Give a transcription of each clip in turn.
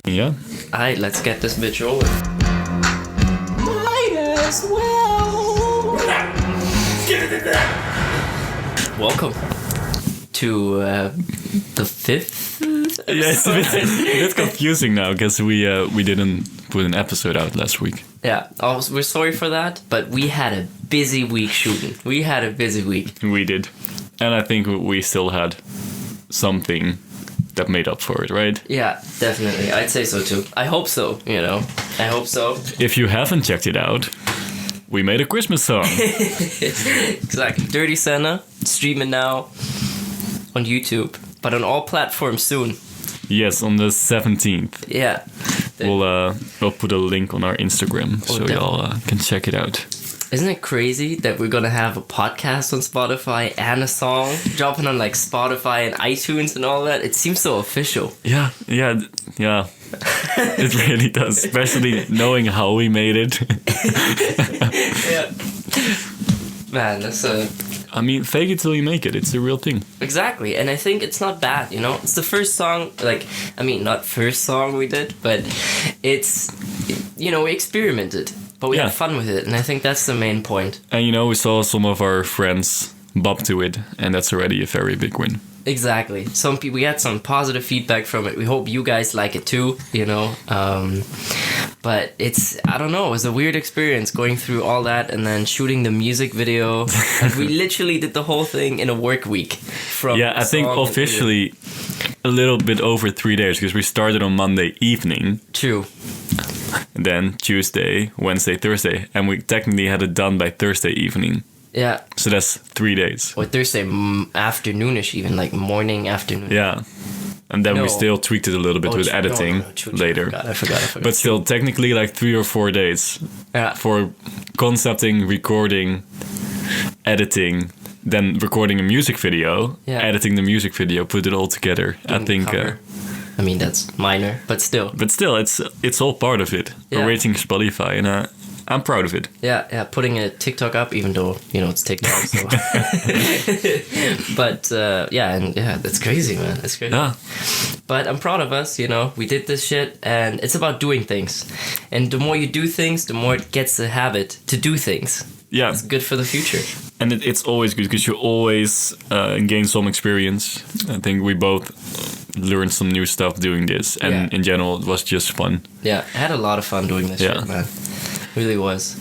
Yeah. Alright, let's get this bitch rolling. Might as well. Welcome to the fifth episode. Yeah, it's a bit confusing now because we didn't put an episode out last week. Yeah, we're sorry for that, but we had a busy week shooting. We had a busy week. We did. And I think we still had something that made up for it, right? Yeah, definitely. I'd say so too. I hope so, I hope so. If you haven't checked it out, we made a Christmas song. Exactly. Dirty Santa, streaming now on YouTube, but on all platforms soon. Yes, on the 17th. Yeah. We'll put a link on our Instagram so y'all can check it out. Isn't it crazy that we're gonna have a podcast on Spotify and a song dropping on like Spotify and iTunes and all that? It seems so official. Yeah. It really does, especially knowing how we made it. Yeah. Man, that's I mean, fake it till you make it. It's a real thing. Exactly, and I think it's not bad, It's the first song, not first song we did, but it's, we experimented. But we had fun with it, and I think that's the main point. And we saw some of our friends bop to it, and that's already a very big win. Exactly. We had some positive feedback from it. We hope you guys like it too, But I don't know, it was a weird experience going through all that and then shooting the music video. We literally did the whole thing in a work week. I think officially a little bit over 3 days, because we started on Monday evening. True. And then Tuesday, Wednesday, Thursday, and we technically had it done by Thursday evening. Yeah. So that's 3 days. Or Thursday afternoonish even, like morning, afternoon. Yeah. And then we still tweaked it a little bit with editing later. I forgot. But still, technically like 3 or 4 days for concepting, recording, editing, then recording a music video, editing the music video, put it all together. I think... I mean, that's minor, but still. But still, it's all part of it. Yeah. We're rating Spotify, and I'm proud of it. Yeah, putting a TikTok up, even though, it's TikTok, so... But, that's crazy, man. That's crazy. Yeah. But I'm proud of us, We did this shit, and it's about doing things. And the more you do things, the more it gets the habit to do things. Yeah. It's good for the future. And it's always good, because you always gain some experience. I think we both learned some new stuff doing this, and in general, it was just fun. Yeah, I had a lot of fun doing this shit, man. Really was.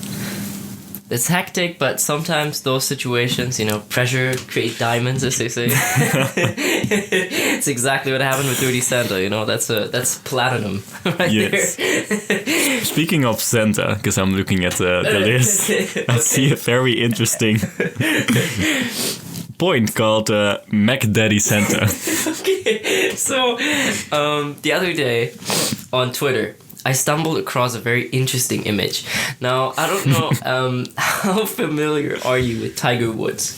It's hectic, but sometimes those situations, pressure create diamonds, as they say. It's exactly what happened with Dirty Santa, that's platinum right there. Speaking of Santa, because I'm looking at the list, I see a very interesting point called Mac Daddy Santa. Okay, so the other day on Twitter, I stumbled across a very interesting image. Now, I don't know how familiar are you with Tiger Woods?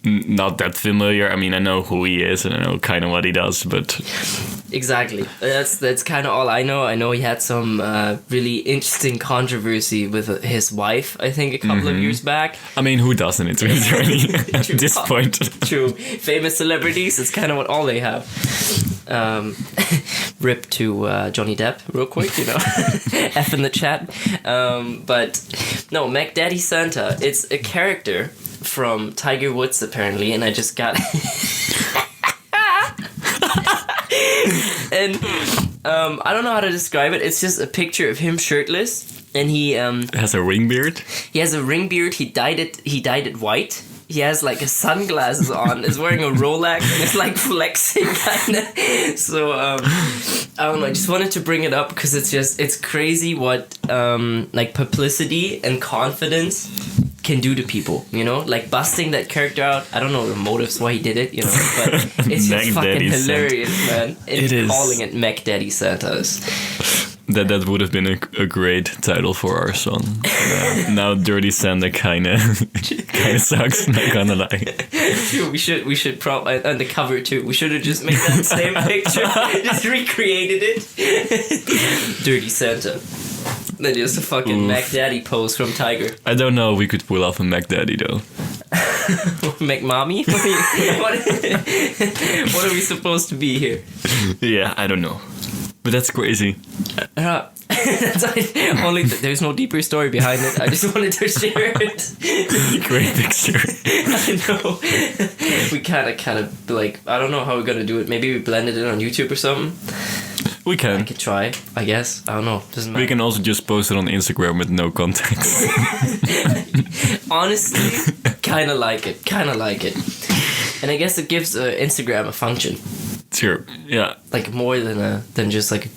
Not that familiar. I mean, I know who he is and I know kind of what he does, but... Exactly. That's kind of all I know. I know he had some really interesting controversy with his wife, I think, a couple of years back. I mean, who doesn't? It's really at this point. True. Famous celebrities, it's kind of what all they have. Rip to Johnny Depp, real quick, F in the chat. But no, Mac Daddy Santa, it's a character from Tiger Woods, apparently, and I just got... And I don't know how to describe it. It's just a picture of him shirtless, and he has a ring beard. He has a ring beard. He dyed it white. He has like his sunglasses on. Is wearing a Rolex and is like flexing kind of. So I don't know. I just wanted to bring it up because it's crazy what like publicity and confidence can do to people, like busting that character out. I don't know the motives why he did it, but it's just fucking hilarious, man. It is. Calling it Mac Daddy Santas. That would have been a great title for our song. Now Dirty Santa kind of sucks, not gonna lie. Dude, we should probably on the cover too. We should have just made that same picture, just recreated it. Dirty Santa. Then just a fucking Mac Daddy pose from Tiger. I don't know if we could pull off a Mac Daddy though. Mac Mommy? What are we supposed to be here? Yeah, I don't know. But that's crazy. There's no deeper story behind it. I just wanted to share it. Great picture. I know. We kind of like, I don't know how we're gonna do it. Maybe we blended it on YouTube or something. We can. I could try, I guess. I don't know. Doesn't matter. We can also just post it on Instagram with no context. Honestly, kind of like it. And I guess it gives Instagram a function. Sure. Yeah. Like more than just like a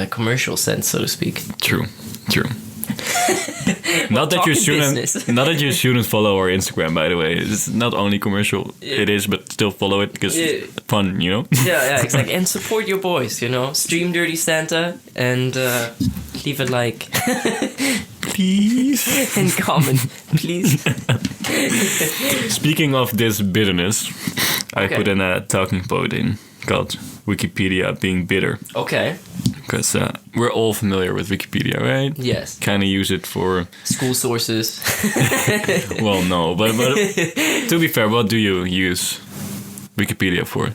commercial sense, so to speak. True. Not that you shouldn't follow our Instagram, by the way. It's not only commercial. Yeah. It is, but still follow it because it's fun, you know. Yeah, exactly. And support your boys, you know. Stream Dirty Santa and leave a like. Please. And comment, please. Speaking of this bitterness, I put in a talking point in called Wikipedia being bitter. Okay. Because we're all familiar with Wikipedia, right? Yes. Kind of use it for... school sources. Well, no. But to be fair, what do you use Wikipedia for?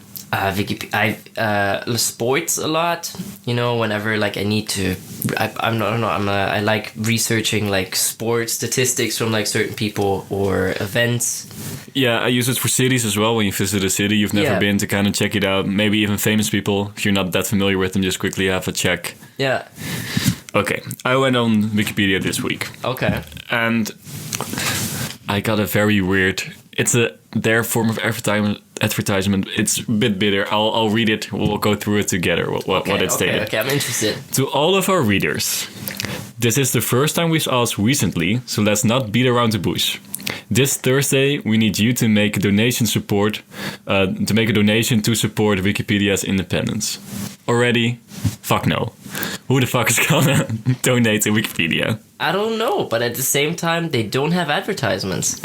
Sports a lot. You know, whenever like I need to... I like researching like sports statistics from like certain people or events. Yeah, I use it for cities as well. When you visit a city you've never been, to kind of check it out. Maybe even famous people. If you're not that familiar with them, just quickly have a check. Yeah. Okay, I went on Wikipedia this week. Okay. And I got a very weird... It's their form of advertisement. It's a bit bitter. I'll read it. We'll go through it together, what it stated. Okay, I'm interested. To all of our readers, this is the first time we've asked recently, so let's not beat around the bush. This Thursday, we need you to make a donation to support Wikipedia's independence. Already? Fuck no. Who the fuck is gonna donate to Wikipedia? I don't know, but at the same time, they don't have advertisements.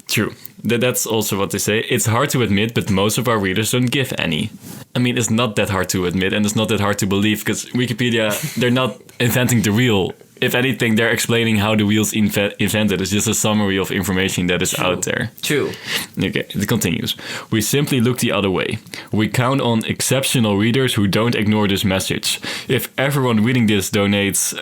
True. That's also what they say. It's hard to admit, but most of our readers don't give any. I mean, it's not that hard to admit, and it's not that hard to believe, because Wikipedia, they're not inventing the wheel. If anything, they're explaining how the wheel's invented. It's just a summary of information that is out there. True. Okay, it continues. We simply look the other way. We count on exceptional readers who don't ignore this message. If everyone reading this donates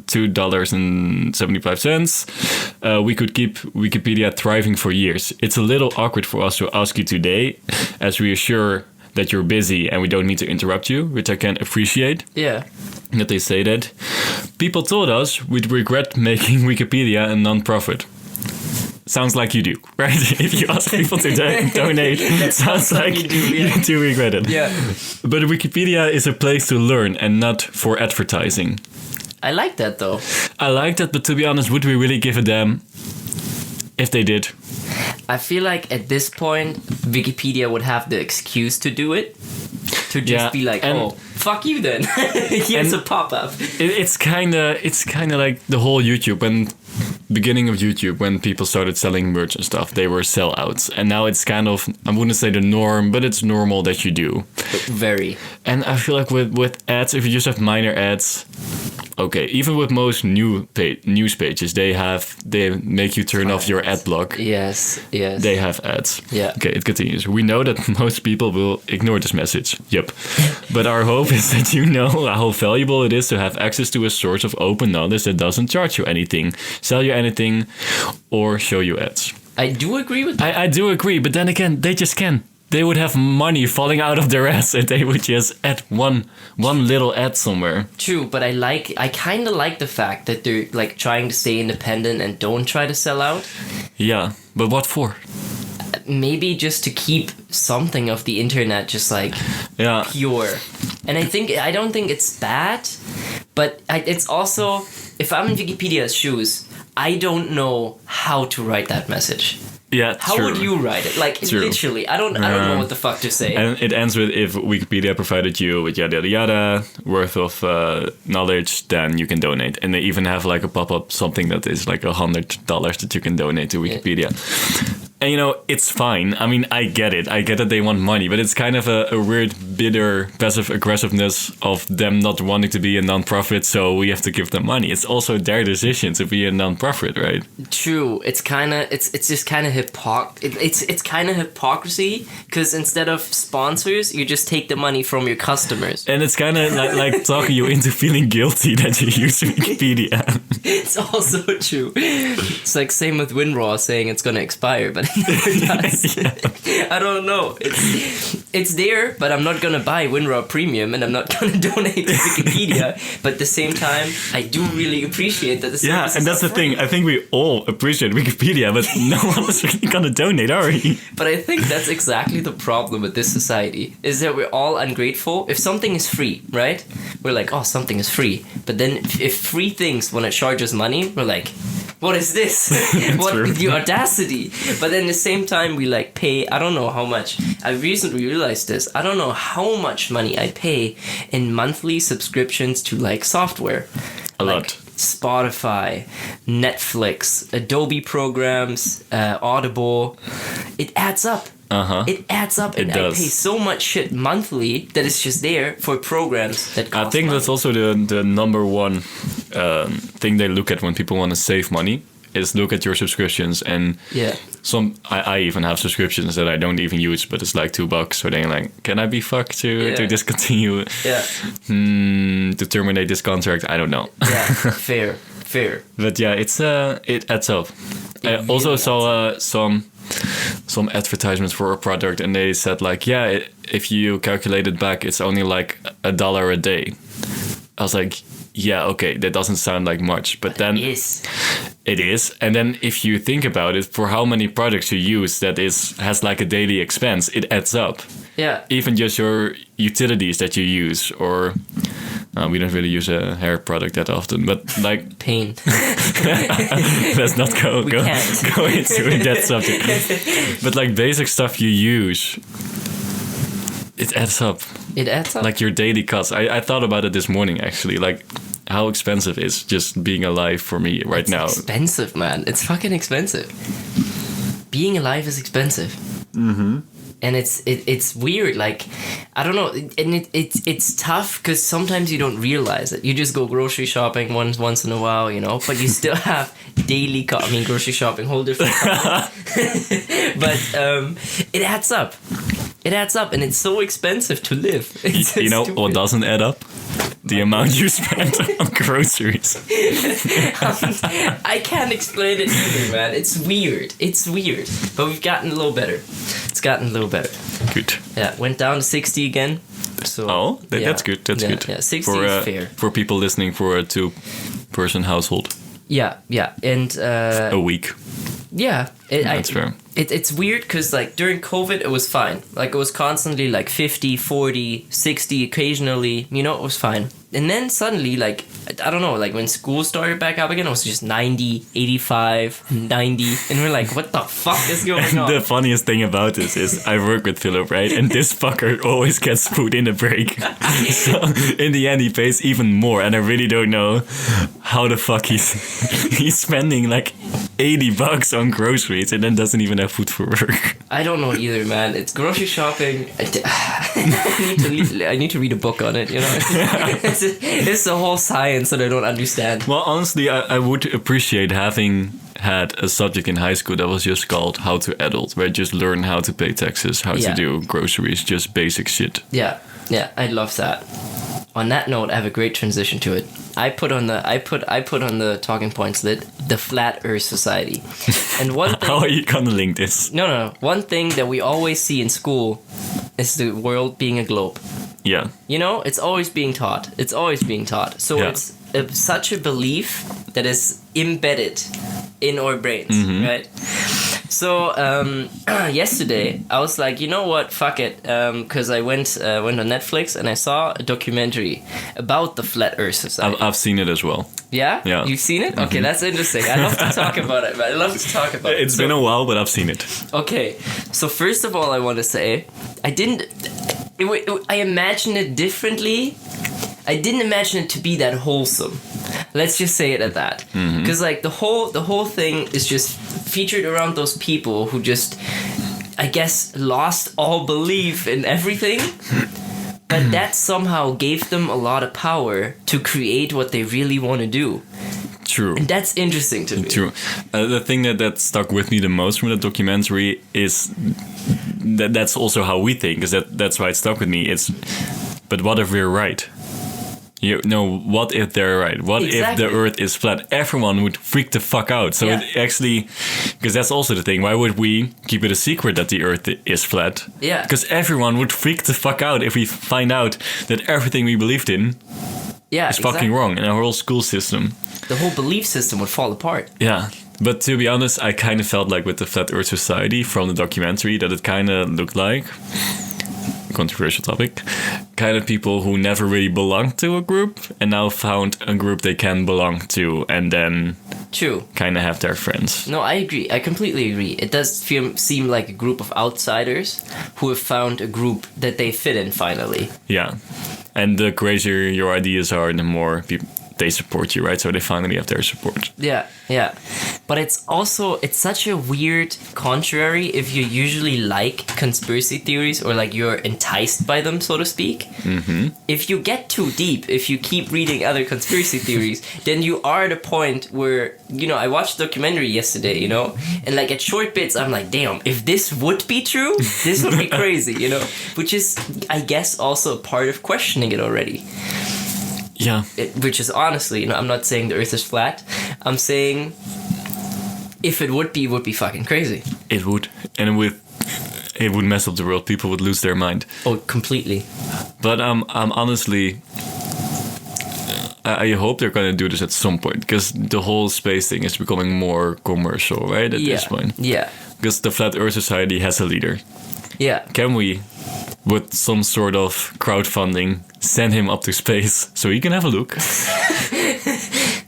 $2.75, we could keep Wikipedia thriving for years. It's a little awkward for us to ask you today, as we are sure that you're busy and we don't need to interrupt you, which I can appreciate. Yeah. That they say that. People told us we'd regret making Wikipedia a non-profit. Sounds like you do, right? If you ask people to donate, it sounds like you do regret it. Yeah. But Wikipedia is a place to learn and not for advertising. I like that though. I like that, but to be honest, would we really give a damn if they did? I feel like at this point, Wikipedia would have the excuse to do it. To just be like, oh, fuck you then. Here's a pop-up. It's kind of like the whole YouTube, beginning of YouTube, when people started selling merch and stuff, they were sellouts. And now it's kind of, I wouldn't say the norm, but it's normal that you do. Very. And I feel like with ads, if you just have minor ads, okay, even with most news pages, they make you turn off your ad block. Yes. They have ads. Yeah. Okay, it continues. We know that most people will ignore this message. Yep. But our hope is that you know how valuable it is to have access to a source of open knowledge that doesn't charge you anything, sell you anything, or show you ads. I do agree with that. I do agree, but then again, they just can. They would have money falling out of their ass and they would just add one little ad somewhere. True, but I kind of like the fact that they're like trying to stay independent and don't try to sell out. Yeah, but what for? Maybe just to keep something of the internet just like pure. And I don't think it's bad, but it's also, if I'm in Wikipedia's shoes, I don't know how to write that message. Yeah, how would you write it? Like, literally, I don't know what the fuck to say. And it ends with, if Wikipedia provided you with yada yada yada worth of knowledge, then you can donate. And they even have like a pop-up, something that is like $100 that you can donate to Wikipedia. And, it's fine. I mean, I get it. I get that they want money, but it's kind of a weird, bitter, passive aggressiveness of them not wanting to be a non-profit, so we have to give them money. It's also their decision to be a non-profit, right? True. It's just kind of it's kind of hypocrisy, because instead of sponsors, you just take the money from your customers. And it's kind of like talking you into feeling guilty that you use Wikipedia. It's also true. It's like same with WinRAR saying it's going to expire, but it never does. I don't know. It's there, but I'm not going to buy WinRAR Premium, and I'm not going to donate to Wikipedia. But at the same time, I do really appreciate that the services and that's the free. thing. I think we all appreciate Wikipedia, but no one is really going to donate, are we? But I think that's exactly the problem with this society, is that we're all ungrateful. If something is free, right? We're like, oh, something is free. But then if free things want to charge us money, we're like, what is this? What is the audacity? But then at the same time, we like pay, I don't know how much. I recently realized this. I don't know how much money I pay in monthly subscriptions to like software. A like lot. Spotify, Netflix, Adobe programs, Audible. It adds up. It adds up, and I pay so much shit monthly that it's just there for programs that cost I think money. that's also the number one thing they look at when people want to save money, is look at your subscriptions. And I even have subscriptions that I don't even use, but it's like $2. So they're like, can I be fucked to discontinue? To terminate this contract? I don't know. Fair. But yeah, it adds up. I also saw some advertisements for a product, and they said like, if you calculate it back, it's only like $1 a day. I was like, yeah, okay, that doesn't sound like much, but then it is. And then if you think about it, for how many products you use that has like a daily expense, it adds up. Yeah. Even just your utilities that you use, or we don't really use a hair product that often, but like pain. Let's not go into that subject. But like basic stuff you use, it adds up. It adds up. Like your daily costs. I thought about it this morning, actually. Like how expensive is just being alive for me right now. It's expensive, man. It's fucking expensive. Being alive is expensive. Mm-hmm. And it's weird, like, I don't know, and it's tough because sometimes you don't realize it. You just go grocery shopping once in a while, but you still have daily grocery shopping, whole different but it adds up. It adds up, and it's so expensive to live. You know what doesn't add up? The amount you spend on groceries. I can't explain it either, man. It's weird. But we've gotten a little better. It's gotten a little better. Good. Yeah, went down to 60 again. So that's good. That's good. Yeah, 60 is fair. For people listening for a 2-person household. Yeah, and a week. Yeah, that's fair. It's weird because like during COVID it was fine. Like it was constantly like 50, 40, 60 occasionally, it was fine. And then suddenly, like, I don't know, like when school started back up again, it was just 90, 85, 90. And we're like, what the fuck is going on? The funniest thing about this is I work with Philip, right? And this fucker always gets food in a break. So in the end, he pays even more. And I really don't know how the fuck he's spending like $80 on groceries and then doesn't even have food for work. I don't know either, man. It's grocery shopping. I need to read a book on it, It's a whole science that I don't understand. Well, honestly, I would appreciate having had a subject in high school that was just called How to Adult, where you just learn how to pay taxes, how to do groceries, just basic shit. Yeah, I'd love that. On that note, I have a great transition to it. I put on the talking points the Flat Earth Society. And one thing, how are you gonna link this? No. One thing that we always see in school is the world being a globe. Yeah. It's always being taught. So it's such a belief that is embedded in our brains, right? So yesterday I was like, you know what, fuck it, because I went on Netflix and I saw a documentary about the Flat Earth Society. I've seen it as well. Yeah? Yeah. You've seen it? Okay, that's interesting. I love to talk about it, man. It's been a while, but I've seen it. Okay, so first of all, I want to say, I imagined it differently. I didn't imagine it to be that wholesome. Let's just say it at that. Because like the whole thing is just featured around those people who just, I guess, lost all belief in everything. But that somehow gave them a lot of power to create what they really want to do. True. And that's interesting to me. True. The thing that stuck with me the most from the documentary is that's also how we think, because that's why it stuck with me. It's, but what if we're right? What if they're right? What if the Earth is flat? Everyone would freak the fuck out. So it actually, because that's also the thing. Why would we keep it a secret that the Earth is flat? Yeah. Because everyone would freak the fuck out if we find out that everything we believed in is fucking wrong in our whole school system. The whole belief system would fall apart. Yeah. But to be honest, I kind of felt like with the Flat Earth Society from the documentary that it kind of looked like, controversial topic, kind of people who never really belonged to a group and now found a group they can belong to and then kind of have their friends. No, I agree. I completely agree. It does seem like a group of outsiders who have found a group that they fit in finally. Yeah. And the crazier your ideas are, the more people they support you, right? So they finally have their support. Yeah. But it's such a weird contrary if you usually like conspiracy theories or like you're enticed by them, so to speak. Mm-hmm. If you get too deep, if you keep reading other conspiracy theories, then you are at a point where, I watched a documentary yesterday, and like at short bits, I'm like, damn, if this would be true, this would be crazy, which is, I guess, also part of questioning it already. Yeah. Which is honestly, I'm not saying the Earth is flat. I'm saying if it would be fucking crazy. It would. And it would mess up the world. People would lose their mind. Oh, completely. But I'm honestly, I hope they're going to do this at some point, because the whole space thing is becoming more commercial, right, at this point. Yeah. Because the Flat Earth Society has a leader. Yeah. Can we, with some sort of crowdfunding, send him up to space so he can have a look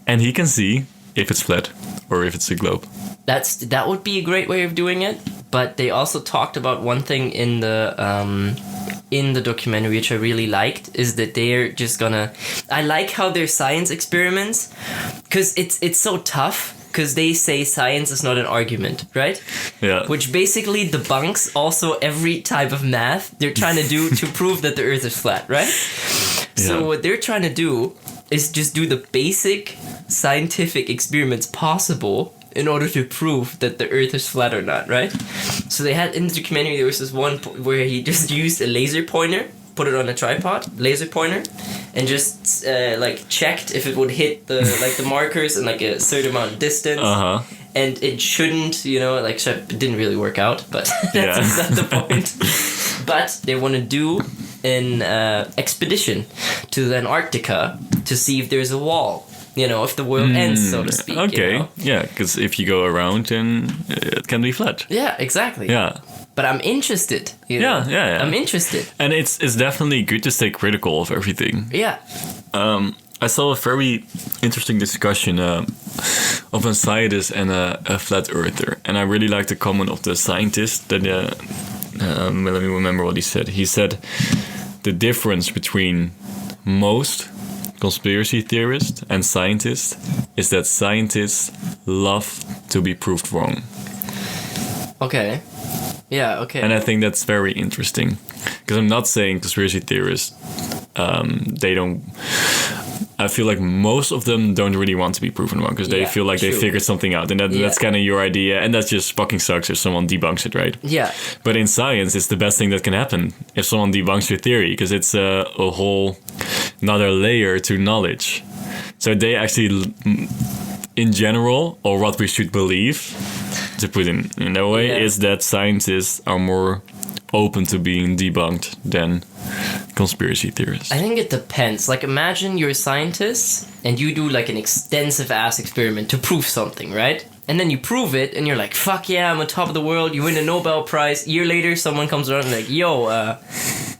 and he can see if it's flat or if it's a globe? That would be a great way of doing it. But they also talked about one thing in the documentary which I really liked, is that they're just gonna, I like how their science experiments, because it's so tough. Because they say science is not an argument, right? Yeah. Which basically debunks also every type of math they're trying to do to prove that the Earth is flat, right? Yeah. So what they're trying to do is just do the basic scientific experiments possible in order to prove that the Earth is flat or not, right? So they had, in the documentary, there was this one where he just used a laser pointer, put it on a tripod, laser pointer, and just checked if it would hit the markers in like a certain amount of distance. Uh-huh. And it shouldn't, so it didn't really work out, but that's not the point. But they want to do an expedition to Antarctica to see if there's a wall. If the world ends, so to speak. Okay, yeah, because if you go around, then it can be flat. Yeah, exactly. Yeah. But I'm interested. Yeah. I'm interested. And it's definitely good to stay critical of everything. Yeah. I saw a very interesting discussion of a scientist and a flat earther. And I really like the comment of the scientist that, let me remember what he said. He said the difference between most conspiracy theorists and scientists is that scientists love to be proved wrong. Okay. Yeah, okay. And I think that's very interesting. Because I'm not saying conspiracy theorists, they don't... I feel like most of them don't really want to be proven wrong, because they feel like they figured something out. And that's kind of your idea. And that just fucking sucks if someone debunks it, right? Yeah. But in science, it's the best thing that can happen if someone debunks your theory, because it's a whole another layer to knowledge. So they actually, in general, or what we should believe, to put in a way, is that scientists are more open to being debunked than conspiracy theorists. I think it depends. Like, imagine you're a scientist and you do like an extensive ass experiment to prove something, right? And then you prove it and you're like, fuck yeah, I'm on top of the world. You win a Nobel Prize. A year later, someone comes around and like, yo,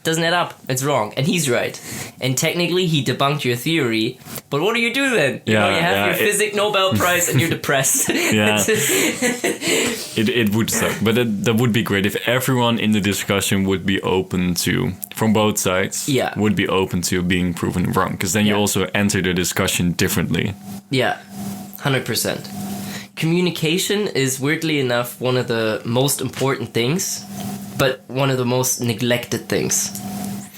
doesn't add up. It's wrong. And he's right. And technically, he debunked your theory. But what do you do then? You have your physics Nobel Prize and you're depressed. Yeah. It would suck. But that would be great if everyone in the discussion would be open to, from both sides, would be open to being proven wrong. Because then you also enter the discussion differently. Yeah, 100%. communication is weirdly enough one of the most important things, but one of the most neglected things.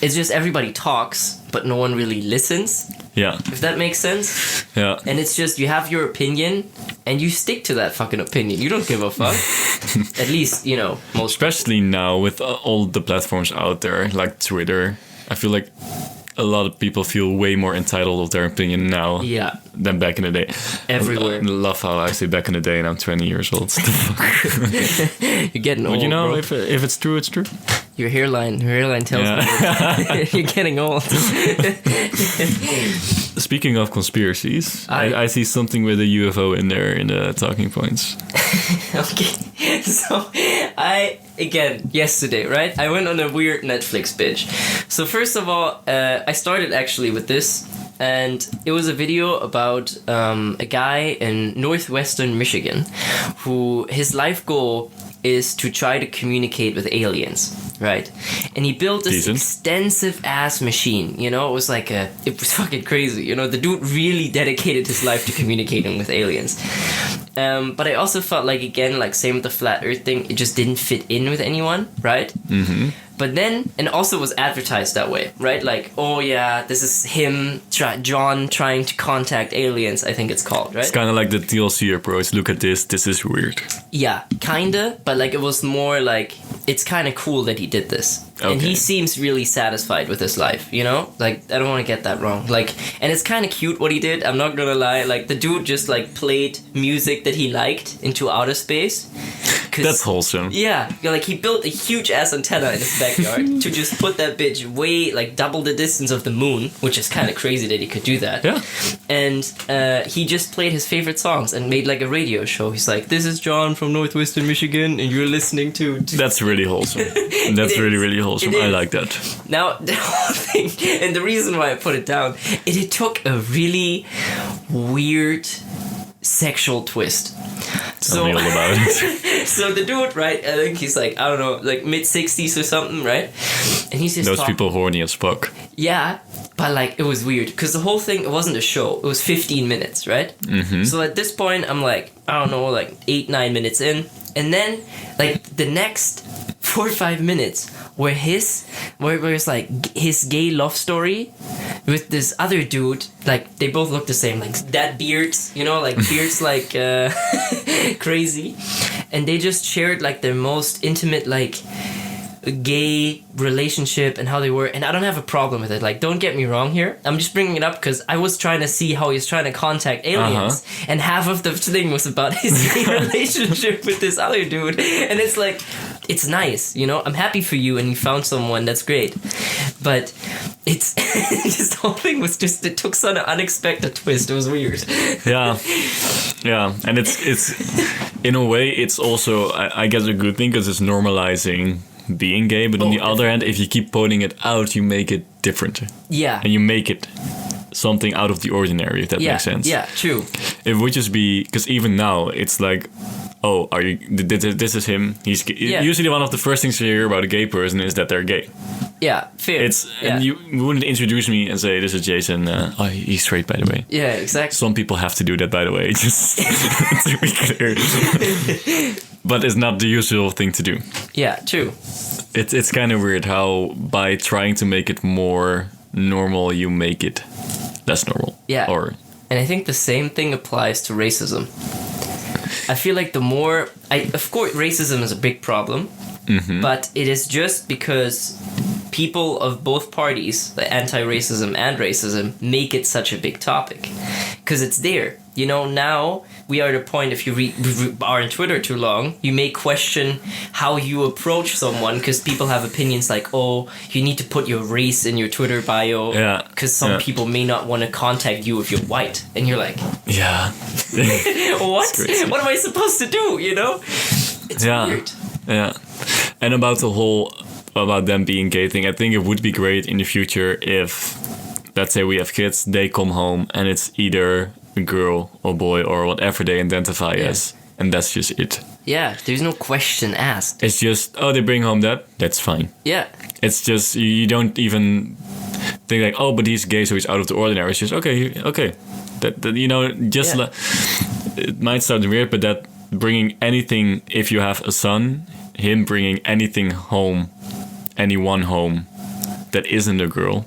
It's just everybody talks, but no one really listens. Yeah. If that makes sense. Yeah. And it's just, you have your opinion, and you stick to that fucking opinion. You don't give a fuck. At least, you know, most. Especially now with all the platforms out there, like Twitter. I feel like a lot of people feel way more entitled of their opinion now than back in the day. Everywhere. I love how I say back in the day and I'm 20 years old. What the fuck? You're getting old, But you know, bro. if it's true, it's true. Your hairline tells me you're getting old. Speaking of conspiracies, I see something with a UFO in there in the talking points. Okay, so yesterday, right? I went on a weird Netflix binge. So first of all, I started actually with this, and it was a video about a guy in northwestern Michigan who his life goal is to try to communicate with aliens, right? And he built this extensive ass machine, you know, it was fucking crazy, you know, the dude really dedicated his life to communicating with aliens. But I also felt like, again, like same with the flat earth thing, it just didn't fit in with anyone, right? Mm-hmm. But then, and also was advertised that way, right? Like, oh yeah, this is him, John trying to contact aliens, I think it's called, right? It's kind of like the TLC approach. Look at this is weird. Yeah, kinda, but like it was more like, it's kind of cool that he did this. Okay. And he seems really satisfied with his life, you know? Like, I don't want to get that wrong. Like, and it's kind of cute what he did, I'm not gonna lie. Like, the dude just like played music that he liked into outer space. That's wholesome. Yeah, like he built a huge ass antenna in his backyard to just put that bitch way, like double the distance of the moon, which is kind of crazy that he could do that. Yeah. And he just played his favorite songs and made like a radio show. He's like, this is John from Northwestern Michigan, and you're listening to... That's really wholesome. That's really, really wholesome. I like that. Now, the whole thing, and the reason why I put it down, it took a really weird sexual twist. Tell me all about it. So the dude, right, I think he's like, I don't know, like mid-60s or something, right? And he's just Those people horny as fuck. Yeah, but like, it was weird. Because the whole thing, it wasn't a show. It was 15 minutes, right? Mm-hmm. So at this point, I'm like, I don't know, like 8-9 minutes in. And then, like, the next 4 or 5 minutes where it's like his gay love story with this other dude, like they both look the same, like that beards, you know, like beards like crazy, and they just shared like their most intimate like gay relationship and how they were, and I don't have a problem with it, like don't get me wrong here, I'm just bringing it up because I was trying to see how he's trying to contact aliens, and half of the thing was about his gay relationship with this other dude, and it's like, it's nice, you know, I'm happy for you and you found someone, that's great, but it's this whole thing was just, it took such an unexpected twist, it was weird. Yeah, and it's in a way it's also I guess a good thing because it's normalizing being gay, but on the other hand, if you keep pointing it out, you make it different. Yeah. And you make it something out of the ordinary, if that makes sense. Yeah, true. It would just be, because even now, it's like, oh, are you? This is him. He's gay. Usually one of the first things you hear about a gay person is that they're gay. Yeah, fair. And you wouldn't introduce me and say, this is Jason. He's straight, by the way. Yeah, exactly. Some people have to do that, by the way, just to be clear. But it's not the usual thing to do. Yeah, true. It's kind of weird how by trying to make it more normal, you make it less normal. Yeah. And I think the same thing applies to racism. I feel like of course, racism is a big problem, but it is just because people of both parties, the anti-racism and racism, make it such a big topic. Because it's there. You know, now we are at a point, if you are on Twitter too long, you may question how you approach someone because people have opinions like, oh, you need to put your race in your Twitter bio because some people may not want to contact you if you're white. And you're like, what? What am I supposed to do, you know? It's weird. Yeah. And about them being gay thing, I think it would be great in the future if, let's say we have kids, they come home and it's either a girl or boy or whatever they identify as, and that's just it. Yeah, there's no question asked. It's just, oh, they bring home that's fine. Yeah. It's just, you don't even think like, oh, but he's gay, so he's out of the ordinary. It's just, okay. That you know, just it might sound weird, but that bringing anything, if you have a son, him bringing anything home, anyone home that isn't a girl,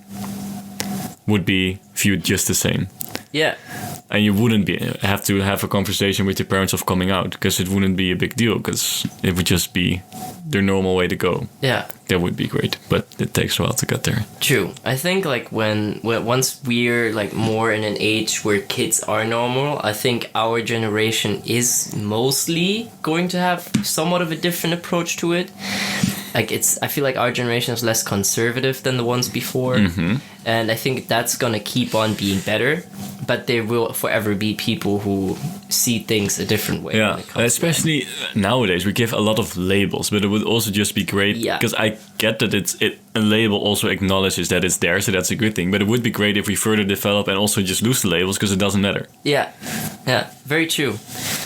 would be viewed just the same. Yeah. And you wouldn't have to have a conversation with your parents of coming out, because it wouldn't be a big deal, because it would just be their normal way to go. Yeah. That would be great, but it takes a while to get there. True. I think like when once we're like more in an age where kids are normal, I think our generation is mostly going to have somewhat of a different approach to it. Like I feel like our generation is less conservative than the ones before. Mm-hmm. And I think that's gonna keep on being better. But there will forever be people who see things a different way. Yeah, especially nowadays we give a lot of labels, but it would also just be great, because I get that a label also acknowledges that it's there, so that's a good thing. But it would be great if we further develop and also just lose the labels, because it doesn't matter. Yeah, very true.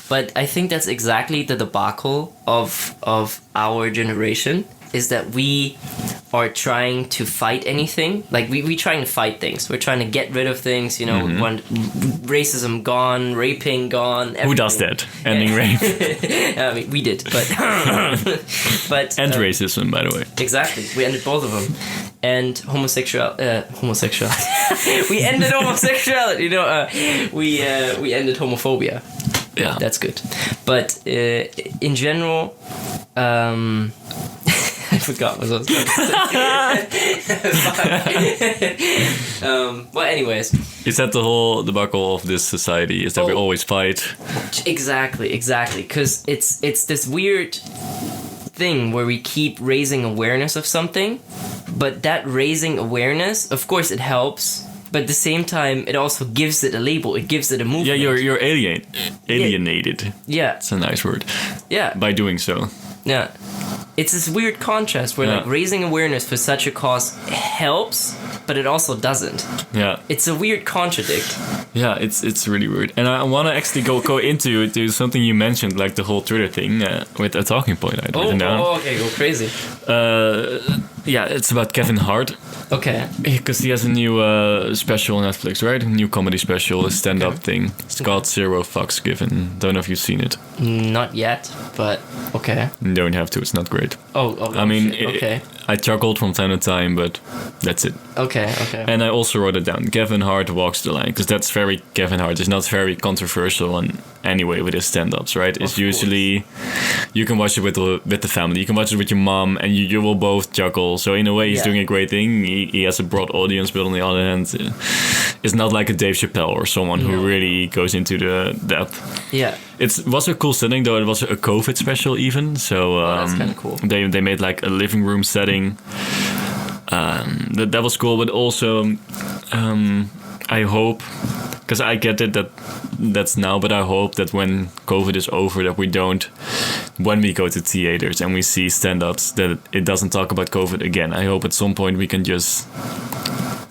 But I think that's exactly the debacle of our generation, is that we are trying to fight anything. Like we trying to fight things. We're trying to get rid of things, you know, we want racism gone, raping gone. Everything. Who does that? Ending rape. I mean, we did, but but and racism, by the way. Exactly. We ended both of them. And homosexuality. We ended homosexuality, you know, we ended homophobia. Yeah. That's good. But in general, I forgot what I was going to say. Well, anyways. Is that the whole debacle of this society? Is that we always fight? Exactly. Because it's this weird thing where we keep raising awareness of something, but that raising awareness, of course, it helps. But at the same time, it also gives it a label. It gives it a movement. Yeah, you're alienated. Yeah. It's a nice word. Yeah. By doing so. Yeah. It's this weird contrast where like raising awareness for such a cause helps, but it also doesn't. Yeah. It's a weird contradict. Yeah, it's really weird. And I want to actually go into something you mentioned, like the whole Twitter thing with a talking point. Okay, go crazy. Yeah, it's about Kevin Hart. Okay. Because he has a new special on Netflix, right? A new comedy special, a stand-up thing. It's called Zero Fucks Given. Don't know if you've seen it. Not yet, but okay. You don't have to. It's not great. I mean, okay. I chuckled from time to time, but that's it. Okay. And I also wrote it down. Kevin Hart walks the line, because that's very Kevin Hart. It's not very controversial in any way with his stand-ups, right? It's usually you can watch it with the family. You can watch it with your mom, and you will both chuckle. So in a way, he's doing a great thing. He has a broad audience, but on the other hand, it's not like a Dave Chappelle or someone who really goes into the depth. Yeah. It was a cool setting, though. It was a COVID special even. So that's kind of cool. They made like a living room setting. That was cool, but also I hope, because I get it that's now, but I hope that when COVID is over, that when we go to theaters and we see stand-ups, that it doesn't talk about COVID again. I hope at some point we can just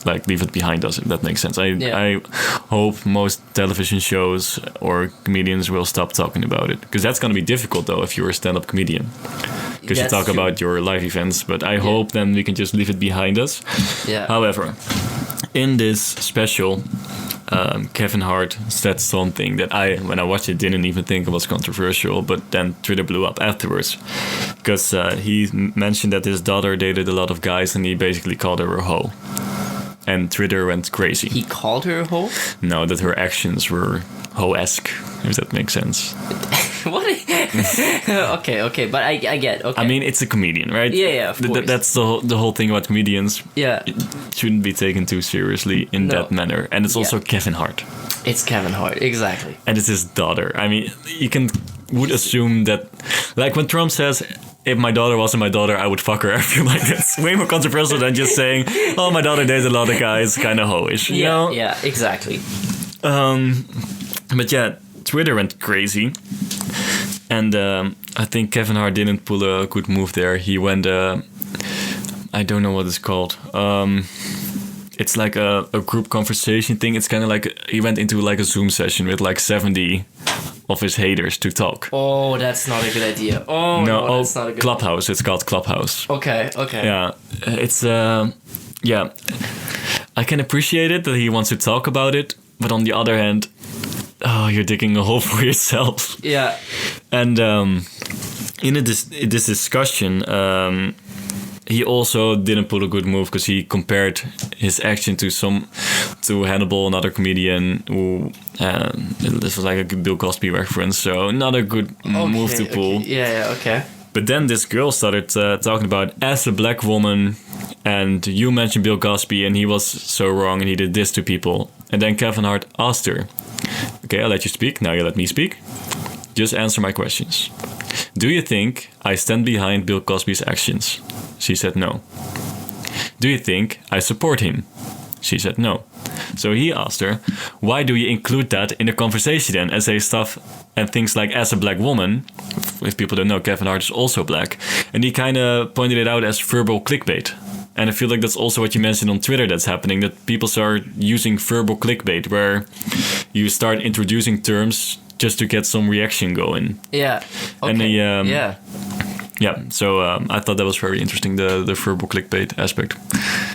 like leave it behind us, if that makes sense. I hope most television shows or comedians will stop talking about it, because that's going to be difficult though if you're a stand-up comedian, because you talk about your live events. But I hope then we can just leave it behind us. However, in this special, Kevin Hart said something that when I watched it, didn't even think it was controversial, but then Twitter blew up afterwards, because he mentioned that his daughter dated a lot of guys, and he basically called her a hoe. And Twitter went crazy. He called her a hoe? No, that her actions were hoe-esque, if that makes sense. What? Okay, but I get. Okay. I mean, it's a comedian, right? Yeah, of course. That's the whole thing about comedians. Yeah. It shouldn't be taken too seriously in that manner. And it's also Kevin Hart. It's Kevin Hart, exactly. And it's his daughter. I mean, would assume that, like when Trump says, if my daughter wasn't my daughter, I would fuck her. I feel like that's way more controversial than just saying, oh, my daughter dates a lot of guys, kind of hoe-ish. You know? Yeah, exactly. But yeah, Twitter went crazy. And I think Kevin Hart didn't pull a good move there. He went, I don't know what it's called. It's like a group conversation thing. It's kind of like he went into like a Zoom session with like 70 of his haters to talk. Oh, that's not a good idea. That's not a good Clubhouse. Idea. It's called Clubhouse. Okay. Yeah, it's I can appreciate it that he wants to talk about it, but on the other hand, you're digging a hole for yourself. Yeah. And in this discussion, he also didn't pull a good move because he compared his action to Hannibal, another comedian who this was like a good Bill Cosby reference, so not a good move to pull. Okay. Yeah, okay. But then this girl started talking about, as a black woman, and you mentioned Bill Cosby and he was so wrong and he did this to people. And then Kevin Hart asked her, okay, I'll let you speak, now you let me speak. Just answer my questions. Do you think I stand behind Bill Cosby's actions? She said no. Do you think I support him? She said no. So he asked her, why do you include that in the conversation then, and say stuff and things like, as a black woman? If people don't know, Kevin Hart is also black. And he kind of pointed it out as verbal clickbait. And I feel like that's also what you mentioned on Twitter that's happening, that people start using verbal clickbait, where you start introducing terms just to get some reaction going. Yeah. Okay. And yeah. Yeah, so I thought that was very interesting, the verbal clickbait aspect.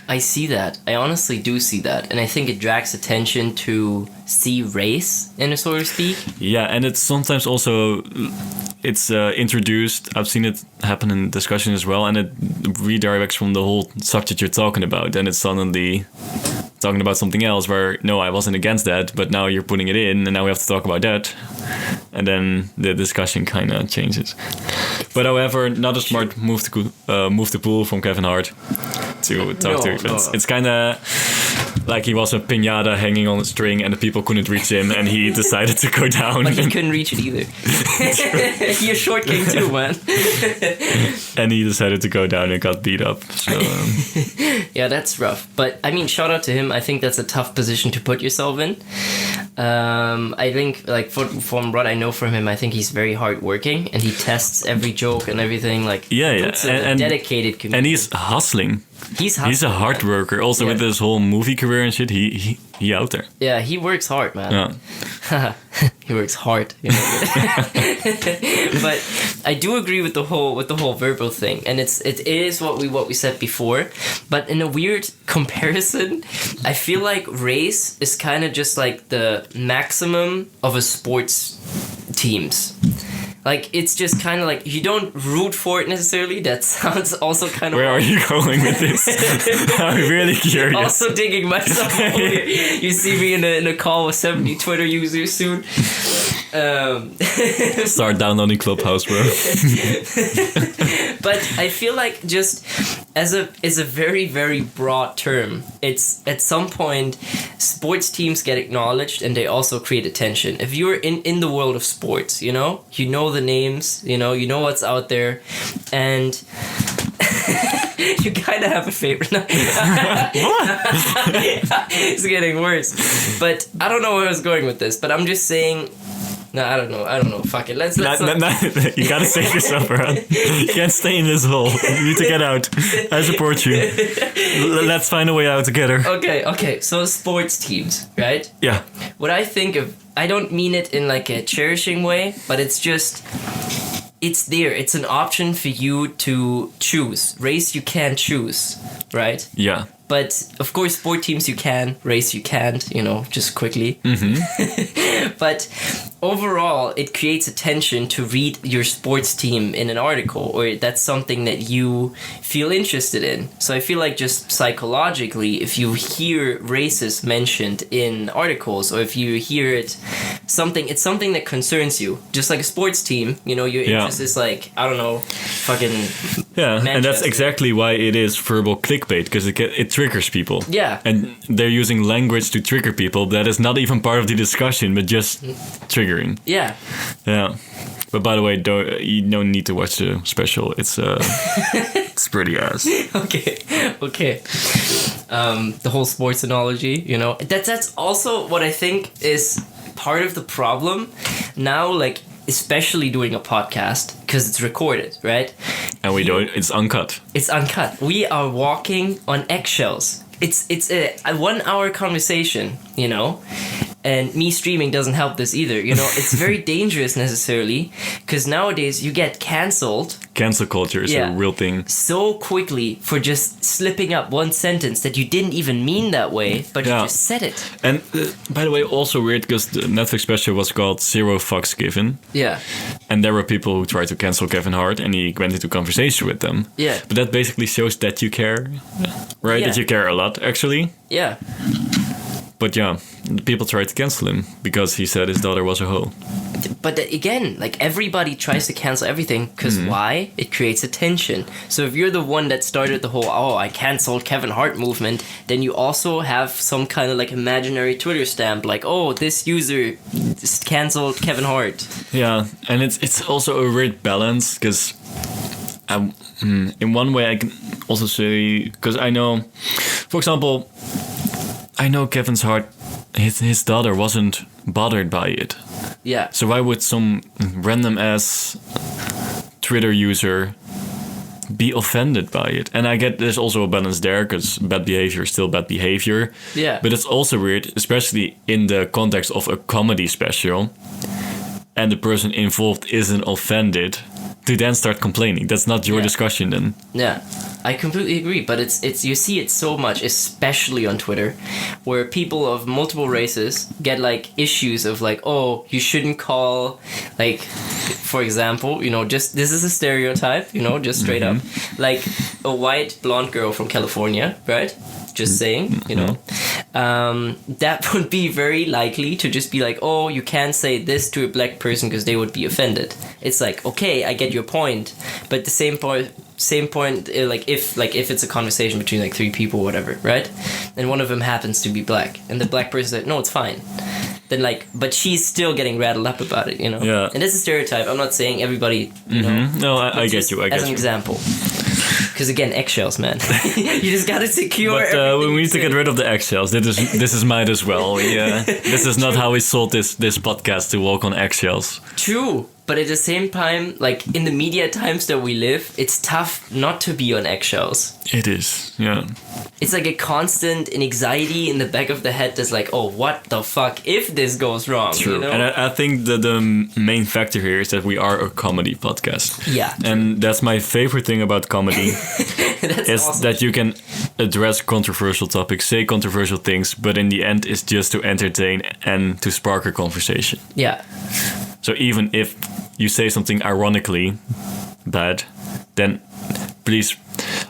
I see that. I honestly do see that. And I think it drags attention to see race, in a so to speak. Yeah, and it's sometimes also, it's introduced, I've seen it happen in discussion as well, and it redirects from the whole subject you're talking about, and it's suddenly talking about something else where, no, I wasn't against that, but now you're putting it in, and now we have to talk about that. And then the discussion kind of changes. But however, not a smart move to pull from Kevin Hart to talk to your friends. It's kind of like he was a piñata hanging on a string and the people couldn't reach him and he decided to go down. But he couldn't reach it either. You're short king too, man. And he decided to go down and got beat up. So, yeah, that's rough. But I mean, shout out to him. I think that's a tough position to put yourself in. I think, like, from what I know from him, I think he's very hardworking and he tests every joke and everything. Like, yeah, it's a dedicated community. And he's hustling. He's a hard worker. Also, with his whole movie career and shit, he out there. Yeah, he works hard, man. Yeah. He works hard. You know? But I do agree with the whole verbal thing, and it is what we said before. But in a weird comparison, I feel like race is kind of just like the maximum of a sports teams. Like, it's just kind of like, you don't root for it necessarily. That sounds also kind of... Where are you going with this? I'm really curious. Also digging myself over here. You see me in a call with 70 Twitter users soon. Start downloading Clubhouse, bro. But I feel like just as a very, very broad term, it's at some point sports teams get acknowledged and they also create attention. If you're in the world of sports, you know the names, you know what's out there, and you kind of have a favorite. What? It's getting worse. But I don't know where I was going with this, but I'm just saying. No, I don't know. Fuck it. Let's not. You gotta save yourself, around. You can't stay in this hole. You need to get out. I support you. Let's find a way out together. Okay. So sports teams, right? Yeah. What I think of, I don't mean it in like a cherishing way, but it's just, it's there. It's an option for you to choose. Race you can choose, right? Yeah. But of course, sport teams you can, race you can't, just quickly. Mm-hmm. But overall, it creates attention to read your sports team in an article, or that's something that you feel interested in. So I feel like just psychologically, if you hear races mentioned in articles, or if you hear it's something that concerns you, just like a sports team, your interest is like, I don't know, fucking yeah, Manchester. And that's exactly why it is verbal clickbait, because it triggers people. Yeah. And they're using language to trigger people that is not even part of the discussion, but just triggering. Yeah. Yeah. But by the way, you don't need to watch the special. It's it's pretty ass. Okay. The whole sports analogy, that's also what I think is part of the problem now, like, especially doing a podcast, because it's recorded, right? And it's uncut. It's uncut. We are walking on eggshells. It's a 1 hour conversation, and me streaming doesn't help this either. It's very dangerous necessarily, because nowadays you get cancelled cancel culture is a real thing. So quickly for just slipping up one sentence that you didn't even mean that way, but you just said it. And by the way, also weird because the Netflix special was called Zero Fucks Given. Yeah. And there were people who tried to cancel Kevin Hart, and he went into conversation with them. Yeah. But that basically shows that you care, right? Yeah. That you care a lot, actually. Yeah. But yeah, people tried to cancel him because he said his daughter was a hoe. But again, like everybody tries to cancel everything because why? It creates attention. So if you're the one that started the whole I canceled Kevin Hart movement, then you also have some kind of like imaginary Twitter stamp like, this user canceled Kevin Hart. Yeah, and it's also a weird balance because in one way I can also say, because I know, for example, I know Kevin's Hart, his daughter wasn't bothered by it. Yeah. So why would some random ass Twitter user be offended by it? And I get there's also a balance there because bad behavior is still bad behavior. Yeah. But it's also weird, especially in the context of a comedy special, and the person involved isn't offended, to then start complaining. That's not your discussion then. Yeah. I completely agree, but it's you see it so much, especially on Twitter, where people of multiple races get like issues of like, you shouldn't call, like, for example, just this is a stereotype, just straight up, like a white blonde girl from California, right? Just saying, that would be very likely to just be like, you can't say this to a black person because they would be offended. It's like, okay, I get your point, but the same point, like if it's a conversation between like three people or whatever, right? And one of them happens to be black, and the black person said, no, it's fine. Then like, but she's still getting rattled up about it, Yeah. And it's a stereotype. I'm not saying everybody, No, I get you. As an example. Because again, eggshells, man. You just gotta secure. But we need to get rid of the eggshells. This is mine as well. Yeah, this is not how we sold this podcast, to walk on eggshells. True, but at the same time, like in the media times that we live, it's tough not to be on eggshells. It is, yeah. It's like a constant anxiety in the back of the head that's like, what the fuck if this goes wrong? True. And I think that the main factor here is that we are a comedy podcast. Yeah. And that's my favorite thing about comedy. is awesome. That you can address controversial topics, say controversial things, but in the end it's just to entertain and to spark a conversation. Yeah. So even if you say something ironically bad, then please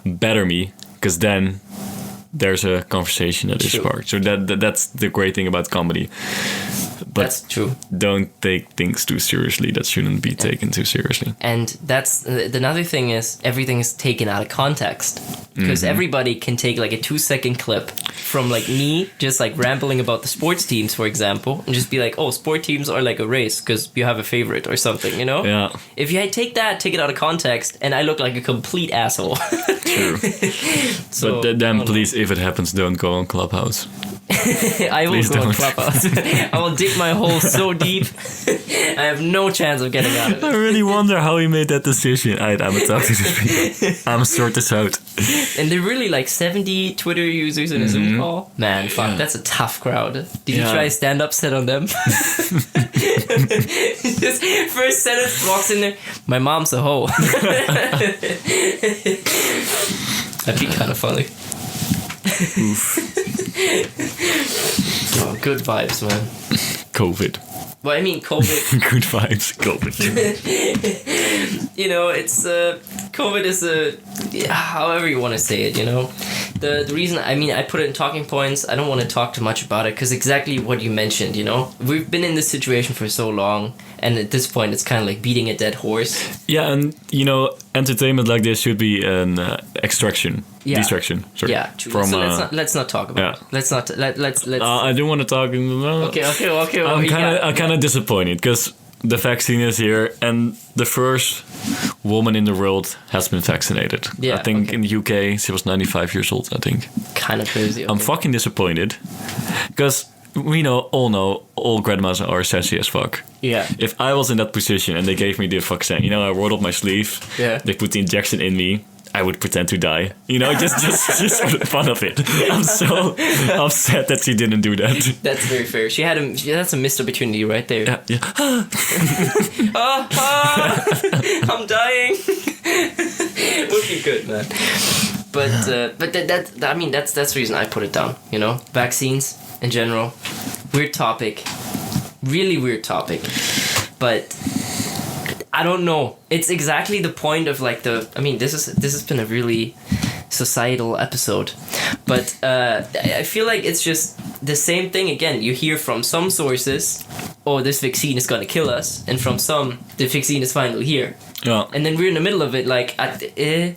better me, because then there's a conversation that is sparked. So that's the great thing about comedy. But that's true. Don't take things too seriously. That shouldn't be taken too seriously. And that's another thing is everything is taken out of context, because everybody can take like a 2-second clip from like me just like rambling about the sports teams, for example, and just be like, sport teams are like a race because you have a favorite or something, Yeah. If you take it out of context, and I look like a complete asshole. True. So, but then please, if it happens, don't go on Clubhouse. I will go on Clubhouse. I will dig my hole so deep, I have no chance of getting out of it. I really wonder how he made that decision. I'm gonna talk to this people. I'm gonna sort this out. And they're really like 70 Twitter users in a Zoom call. Man, fuck, that's a tough crowd. Did you try a stand-up set on them? Just first sentence walks in there. My mom's a hoe. That'd be kind of funny. Good vibes, man. COVID. Well, I mean, COVID. Good vibes, COVID. It's COVID is however you want to say it. The reason, I put it in talking points. I don't want to talk too much about it because exactly what you mentioned. We've been in this situation for so long, and at this point, it's kind of like beating a dead horse. Yeah, and entertainment like this should be an distraction. Sorry. Yeah, true. From, so let's not talk about it. Let's not. Let's. I do want to talk. Okay. I'm kind of disappointed because the vaccine is here, and the first woman in the world has been vaccinated. Yeah, I think in the UK she was 95 years old. I think. Kind of crazy. Okay. I'm fucking disappointed because we all grandmas are sassy as fuck. Yeah. If I was in that position and they gave me the vaccine, I rolled up my sleeve. Yeah. They put the injection in me. I would pretend to die. Just for the fun of it. I'm so upset that she didn't do that. That's very fair. That's a missed opportunity right there. Yeah. I'm dying. Would be good, man. But I mean that's the reason I put it down. You know, vaccines in general, weird topic, really weird topic, but I don't know. It's exactly the point of like I mean, this has been a really societal episode, but I feel like it's just the same thing again. You hear from some sources, oh, this vaccine is gonna kill us, and from some, the vaccine is finally here. Yeah. And then we're in the middle of it, like, like the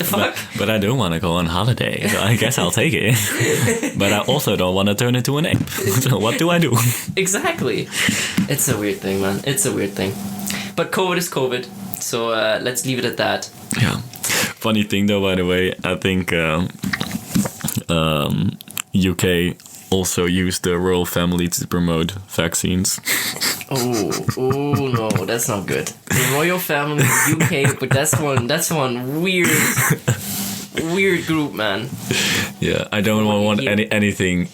fuck. But I don't want to go on holiday, so I guess I'll take it. But I also don't want to turn into an ape. So what do I do? Exactly. It's a weird thing, man. It's a weird thing. But COVID is COVID, so let's leave it at that. Yeah. Funny thing though, by the way, I think UK also used the royal family to promote vaccines. Oh no, that's not good. The royal family, UK, but that's one weird group, man. Yeah, I don't want anything.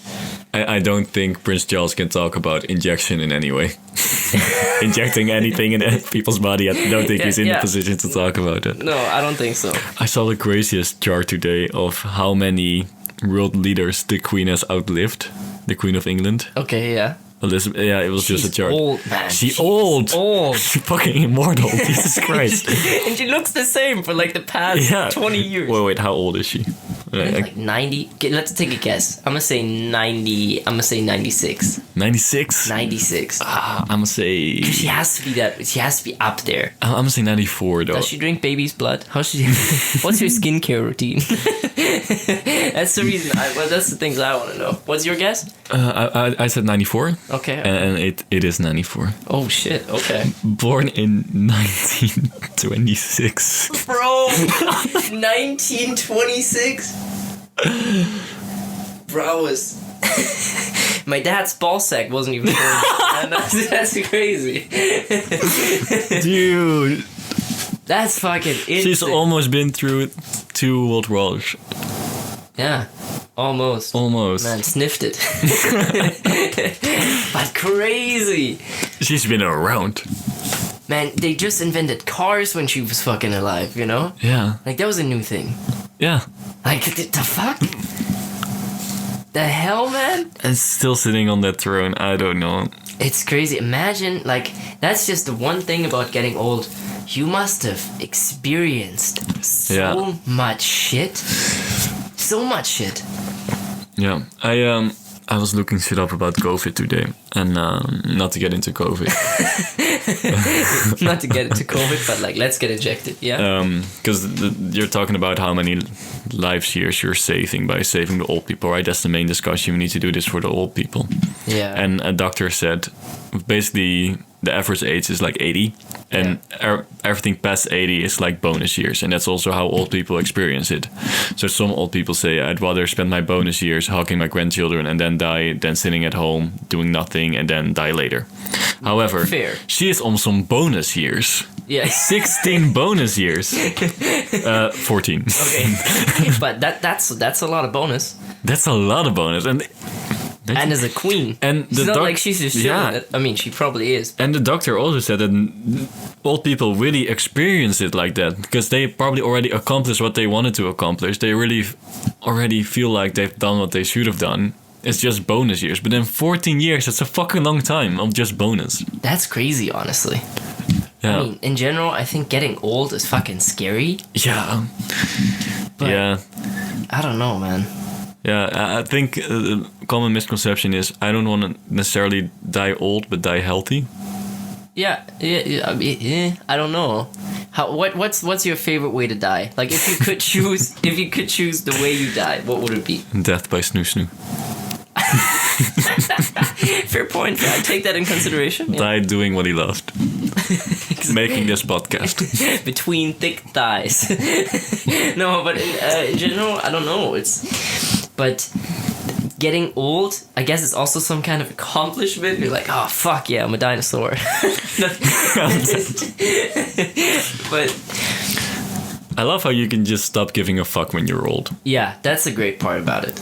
I don't think Prince Charles can talk about injection in any way. Injecting anything in people's body, I don't think he's in the position to talk about it. No, I don't think so. I saw the craziest chart today of how many world leaders the Queen has outlived. The Queen of England. Okay, yeah. Elizabeth, yeah, it was She's just a chart. Old, man. She's old. She's fucking immortal. Jesus Christ. And she looks the same for like the past 20 years. Wait, how old is she? Like 90. Let's take a guess. I'm gonna say 90. I'm gonna say 96. 96. 96. I'm gonna say. She has to be that. She has to be up there. I'm gonna say 94 though. Does she drink baby's blood? How's she? What's your skincare routine? That's the reason. That's the things I want to know. What's your guess? I said 94. Okay. And it is 94. Oh shit. Okay. Born in 1926. Bro, 1926. Bro was. My dad's ball sack wasn't even born. That's crazy. Dude. That's fucking insane. She's almost been through 2 world wars. Yeah. Almost. Man, sniffed it. But crazy. She's been around. Man, they just invented cars when she was fucking alive, you know? Yeah. Like, that was a new thing. Yeah. Like, the fuck? The hell, man? And still sitting on that throne, I don't know. It's crazy. Imagine, like, that's just the one thing about getting old. You must have experienced so much shit. So much shit. Yeah. I was looking shit up about COVID today. And not to get into COVID. Not to get into COVID, but like, let's get injected, yeah? Because you're talking about how many lives years you're saving by saving the old people, right? That's the main discussion. We need to do this for the old people. Yeah. And a doctor said, basically, the average age is like 80. And everything past 80 is like bonus years. And that's also how old people experience it. So some old people say, I'd rather spend my bonus years hugging my grandchildren and then die than sitting at home doing nothing and then die later. However, she is on some bonus years. Yeah. 16 bonus years. 14. Okay. But that's a lot of bonus. That's a lot of bonus. And as a queen. And it's not like she's just chilling. I mean, she probably is. And the doctor also said that old people really experience it like that because they probably already accomplished what they wanted to accomplish. They really already feel like they've done what they should have done. It's just bonus years. But then 14 years, that's a fucking long time of just bonus. That's crazy, honestly. Yeah. I mean, in general, I think getting old is fucking scary. Yeah. But yeah. I don't know, man. Yeah, I think the common misconception is I don't want to necessarily die old, but die healthy. Yeah. I mean, I don't know. What's your favorite way to die? Like, if you could choose, the way you die, what would it be? Death by snoo snoo. Fair point. I take that in consideration. Yeah. Die doing what he loved. Making this podcast. Between thick thighs. No, but in general, I don't know. But getting old, I guess it's also some kind of accomplishment. You're like, oh, fuck yeah, I'm a dinosaur. But I love how you can just stop giving a fuck when you're old. Yeah, that's the great part about it.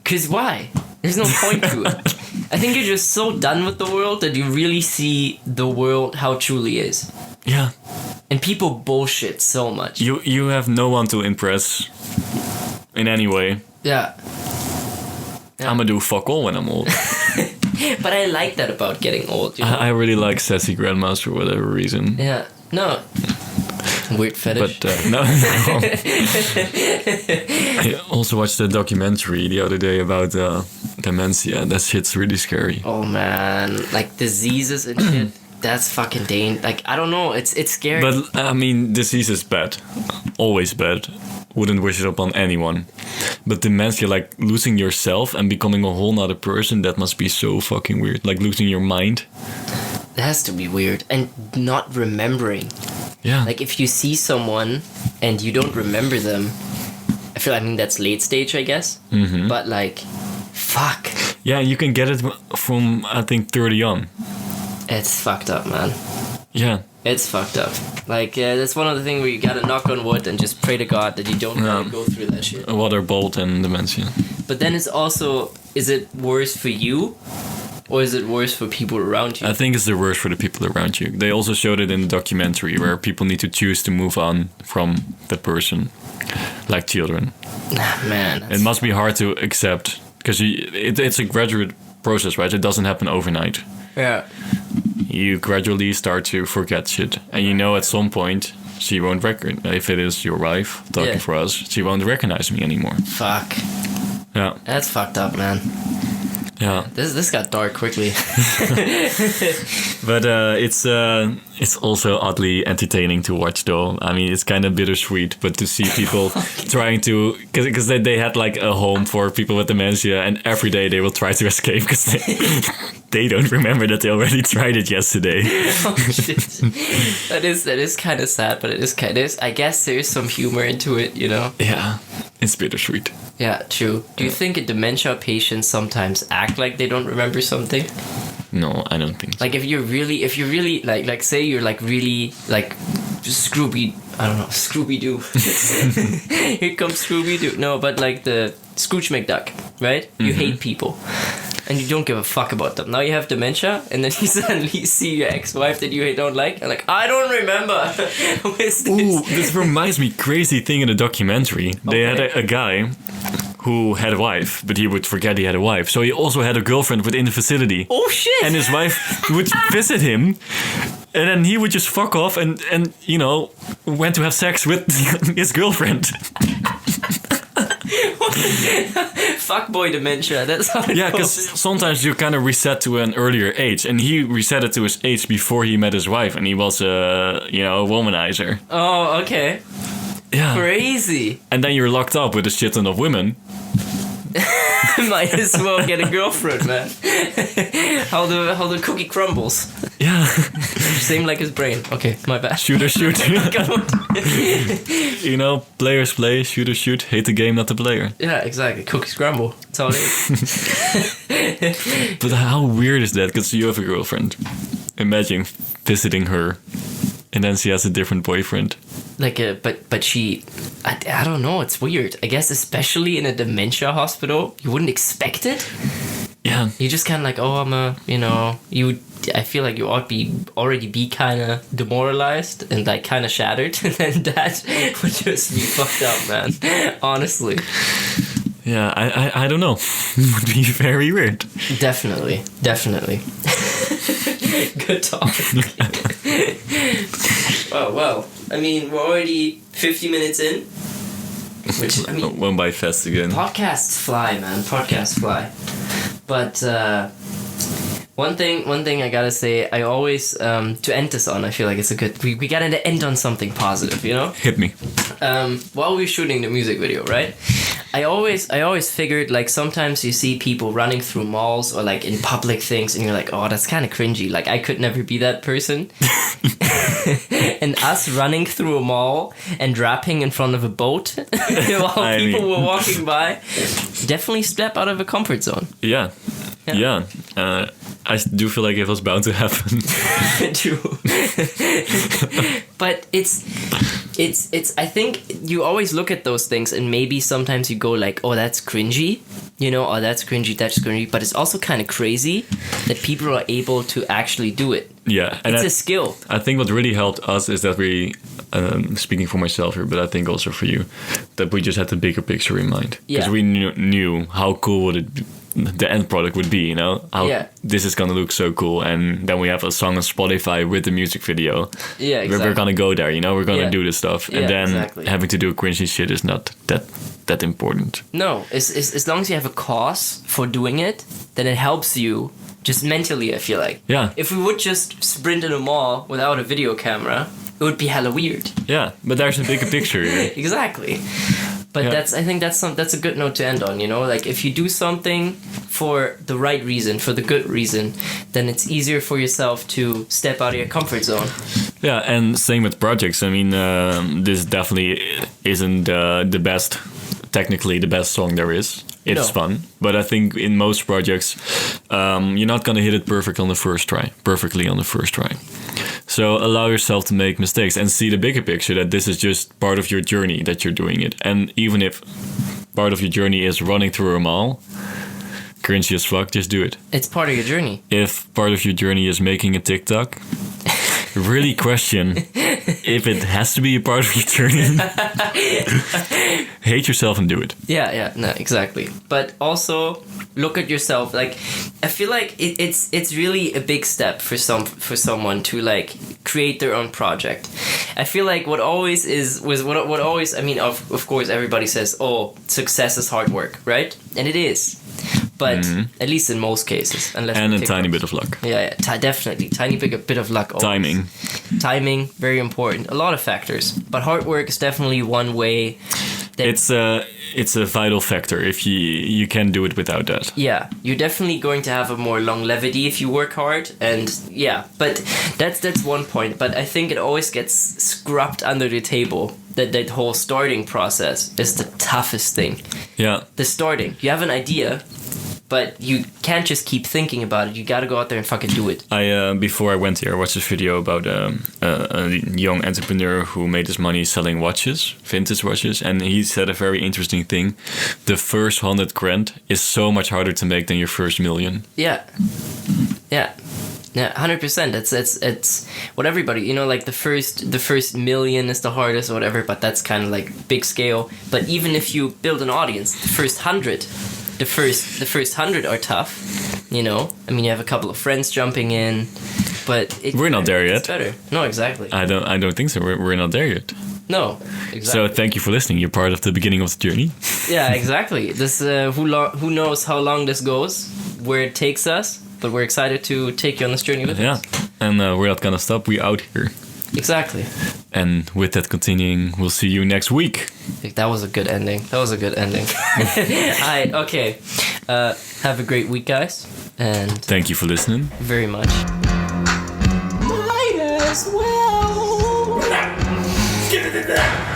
Because why? There's no point to it. I think you're just so done with the world that you really see the world how it truly is. Yeah. And people bullshit so much. You have no one to impress in any way. Yeah. I'm gonna do fuck all when I'm old. But I like that about getting old. You know? I really like sassy grandmas for whatever reason. Yeah. No. Weird fetish. But no. I also watched a documentary the other day about dementia. That shit's really scary. Oh man, like diseases and shit. That's fucking like I don't know. It's scary. But I mean, disease is bad. Always bad. Wouldn't wish it upon anyone. But dementia, like losing yourself and becoming a whole nother person, that must be so fucking weird. Like losing your mind. It has to be weird. And not remembering. Yeah. Like if you see someone and you don't remember them, I mean that's late stage, I guess. Mm-hmm. But like, fuck. Yeah, you can get it from I think 30 on. It's fucked up, man. Yeah. It's fucked up. Like that's one of the things where you gotta knock on wood and just pray to God that you don't gotta go through that shit. A water bolt and dementia. But then it's also, is it worse for you? Or is it worse for people around you? I think it's the worst for the people around you. They also showed it in the documentary where people need to choose to move on from that person, like children. Man, it must be hard to accept because it's a gradual process, right? It doesn't happen overnight. Yeah. You gradually start to forget shit, and you know at some point she won't recognize. If it is your wife talking for us, she won't recognize me anymore. Fuck. Yeah. That's fucked up, man. Yeah. This got dark quickly. But it's also oddly entertaining to watch, though. I mean, it's kind of bittersweet, but to see people trying to... Because they had like a home for people with dementia, and every day they will try to escape because they don't remember that they already tried it yesterday. Oh, shit. That is kind of sad, but it is kind of... I guess there is some humor into it, you know? Yeah, it's bittersweet. Yeah, true. Do you think a dementia patient sometimes act like they don't remember something? No, I don't think so. Like if you're really like say you're like really like Scooby Doo. Here comes Scooby Doo. No, but like the Scrooge McDuck, right? You hate people. And you don't give a fuck about them. Now you have dementia, and then you suddenly see your ex-wife that you don't like, and like, I don't remember. Who is this? Ooh, this reminds me crazy thing in the documentary. They had a guy who had a wife, but he would forget he had a wife. So he also had a girlfriend within the facility. Oh shit! And his wife would visit him, and then he would just fuck off and you know, went to have sex with his girlfriend. Fuckboy dementia, that's how it Yeah, because goes. sometimes you kind of reset to an earlier age, and he reset it to his age before he met his wife, and he was a womanizer. Oh, okay. Yeah. Crazy. And then you're locked up with a shit ton of women. Might as well get a girlfriend, man. How the cookie crumbles. Yeah. Same like his brain. Okay, my bad. Shooter shoot. You know, players play, shooter shoot. Hate the game, not the player. Yeah, exactly. Cookies crumble. That's all it is. But how weird is that? Because you have a girlfriend. Imagine visiting her, and then she has a different boyfriend. Like but she, I don't know. It's weird. I guess especially in a dementia hospital, you wouldn't expect it. Yeah. You just kind of like, oh, I feel like you ought already be kind of demoralized and like kind of shattered, and then that would just be fucked up, man. Honestly. Yeah, I don't know. It would be very weird. Definitely. Good talk. Oh, well. I mean, we're already 50 minutes in. Which, I mean... Went by fast again. Podcasts fly, man. Podcasts fly. But, one thing I gotta say, I always, to end this on, I feel like it's a good... We gotta end on something positive, you know? Hit me. While we were shooting the music video, right? I always figured, like, sometimes you see people running through malls or, like, in public things, and you're like, oh, that's kind of cringy. Like, I could never be that person. And us running through a mall and rapping in front of a boat while people were walking by, definitely step out of a comfort zone. Yeah. I do feel like it was bound to happen. True. But it's I think you always look at those things and maybe sometimes you go like, oh, that's cringy, oh, that's cringy, but it's also kind of crazy that people are able to actually do it. Yeah, and it's a skill. I think what really helped us is that we, speaking for myself here, but I think also for you, that we just had the bigger picture in mind. Because we knew how cool would it be, the end product would be, you know? How this is going to look so cool. And then we have a song on Spotify with the music video. Yeah, exactly. We're going to go there, you know? We're going to do this stuff. And then having to do cringy shit is not that important. No, as long as you have a cause for doing it, then it helps you just mentally, I feel like. Yeah. If we would just sprint in a mall without a video camera, it would be hella weird. Yeah, but there's a bigger picture here. Exactly. But I think that's a good note to end on, you know? Like, if you do something for the right reason, for the good reason, then it's easier for yourself to step out of your comfort zone. Yeah, and same with projects. I mean, this definitely isn't technically the best song there is. It's fun, but I think in most projects, you're not gonna hit it perfectly on the first try. So allow yourself to make mistakes and see the bigger picture, that this is just part of your journey, that you're doing it. And even if part of your journey is running through a mall, cringy as fuck, just do it. It's part of your journey. If part of your journey is making a TikTok, really question if it has to be a part of your journey. Hate yourself and do it. Yeah, no, exactly. But also look at yourself. Like, I feel like it's really a big step for someone to like create their own project. I feel like what always I mean, of course everybody says, oh, success is hard work, right? And it is. But at least in most cases, and a tiny bit of luck. Yeah, definitely, tiny bit of luck. Always. Timing, very important. A lot of factors, but hard work is definitely one way. It's a vital factor. If you can do it without that. Yeah, you're definitely going to have a more longevity if you work hard, and but that's one point. But I think it always gets scrubbed under the table. That whole starting process is the toughest thing. Yeah. The starting. You have an idea, but you can't just keep thinking about it. You gotta go out there and fucking do it. Before I went here, I watched this video about a young entrepreneur who made his money selling watches, vintage watches, and he said a very interesting thing. The first 100 grand is so much harder to make than your first million. Yeah. 100%. It's what everybody, you know, like the first million is the hardest or whatever, but that's kind of like big scale. But even if you build an audience, the first 100 are tough, you know. I mean, you have a couple of friends jumping in, but we're not there yet. It's better. No, exactly. I don't think so. We're not there yet. No, exactly. So thank you for listening. You're part of the beginning of the journey. Yeah, exactly. This who knows how long this goes, where it takes us, but we're excited to take you on this journey with us. Yeah, and we're not gonna stop. We're out here. Exactly. And with that continuing, we'll see you next week. That was a good ending. Alright, okay. Have a great week, guys. And thank you for listening. Very much. Might as well. Give it to that.